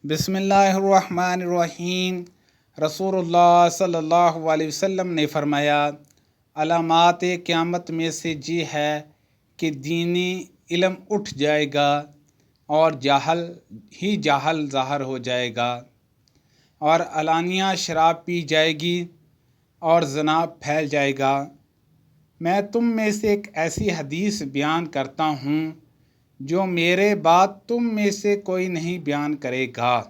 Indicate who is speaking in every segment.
Speaker 1: بسم اللہ الرحمن الرحیم۔ رسول اللہ صلی اللہ علیہ وسلم نے فرمایا، علامات قیامت میں سے یہ ہے کہ دینی علم اٹھ جائے گا اور جاہل ظاہر ہو جائے گا، اور علانیہ شراب پی جائے گی اور زنا پھیل جائے گا۔ میں تم میں سے ایک ایسی حدیث بیان کرتا ہوں جو میرے بعد تم میں سے کوئی نہیں بیان کرے گا۔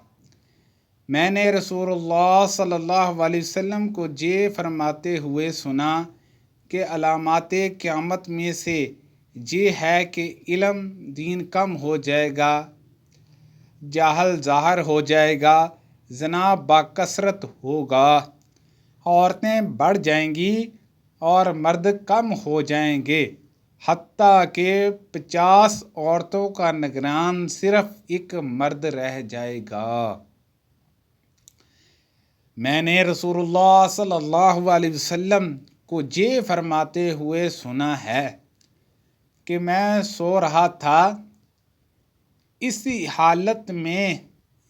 Speaker 1: میں نے رسول اللہ صلی اللہ علیہ وسلم کو یہ فرماتے ہوئے سنا کہ علامات قیامت میں سے یہ ہے کہ علم دین کم ہو جائے گا، جہل ظاہر ہو جائے گا، زنا بکثرت ہوگا، عورتیں بڑھ جائیں گی اور مرد کم ہو جائیں گے، حتیٰ کہ 50 عورتوں کا نگران صرف ایک مرد رہ جائے گا۔ میں نے رسول اللہ صلی اللہ علیہ وسلم کو یہ فرماتے ہوئے سنا ہے کہ میں سو رہا تھا، اسی حالت میں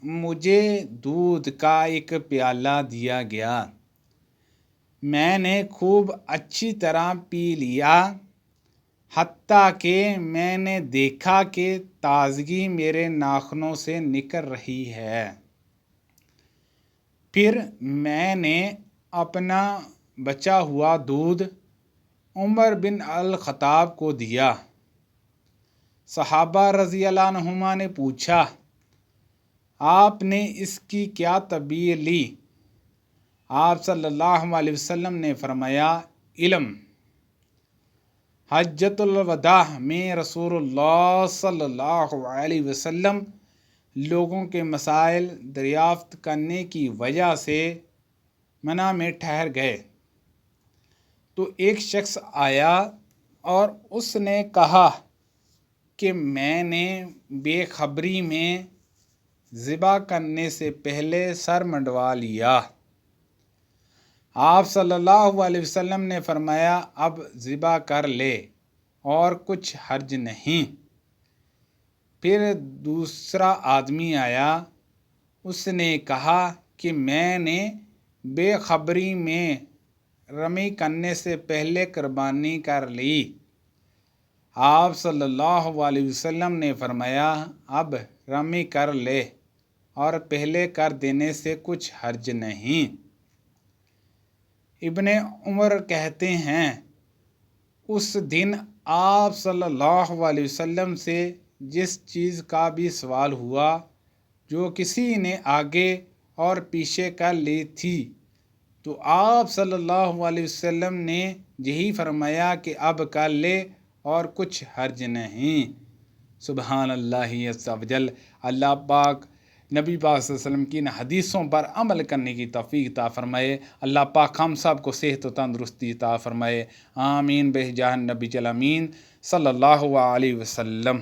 Speaker 1: مجھے دودھ کا ایک پیالہ دیا گیا، میں نے خوب اچھی طرح پی لیا، حتیٰ کہ میں نے دیکھا کہ تازگی میرے ناخنوں سے نکل رہی ہے۔ پھر میں نے اپنا بچا ہوا دودھ عمر بن الخطاب کو دیا۔ صحابہ رضی اللہ عنہما نے پوچھا، آپ نے اس کی کیا تدبیر لی؟ آپ صلی اللہ علیہ وسلم نے فرمایا، علم۔ حجۃ الوداع میں رسول اللہ صلی اللہ علیہ وسلم لوگوں کے مسائل دریافت کرنے کی وجہ سے منع میں ٹھہر گئے تو ایک شخص آیا اور اس نے کہا کہ میں نے بے خبری میں ذبح کرنے سے پہلے سر منڈوا لیا۔ آپ صلی اللہ علیہ وسلم نے فرمایا، اب ذبح کر لے اور کچھ حرج نہیں۔ پھر دوسرا آدمی آیا، اس نے کہا کہ میں نے بے خبری میں رمی کرنے سے پہلے قربانی کر لی۔ آپ صلی اللہ علیہ وسلم نے فرمایا، اب رمی کر لے اور پہلے کر دینے سے کچھ حرج نہیں۔ ابن عمر کہتے ہیں، اس دن آپ صلی اللہ علیہ وسلم سے جس چیز کا بھی سوال ہوا جو کسی نے آگے اور پیچھے کر لی تھی تو آپ صلی اللہ علیہ وسلم نے یہی فرمایا کہ اب کر لے اور کچھ حرج نہیں۔ سبحان اللہ عز و جل۔ اللہ پاک نبی پاک صلی اللہ علیہ وسلم کی ان حدیثوں پر عمل کرنے کی توفیق عطا فرمائے۔ اللہ پاک ہم سب کو صحت و تندرستی عطا فرمائے۔ آمین بجاہ نبی الامین صلی اللہ علیہ وسلم۔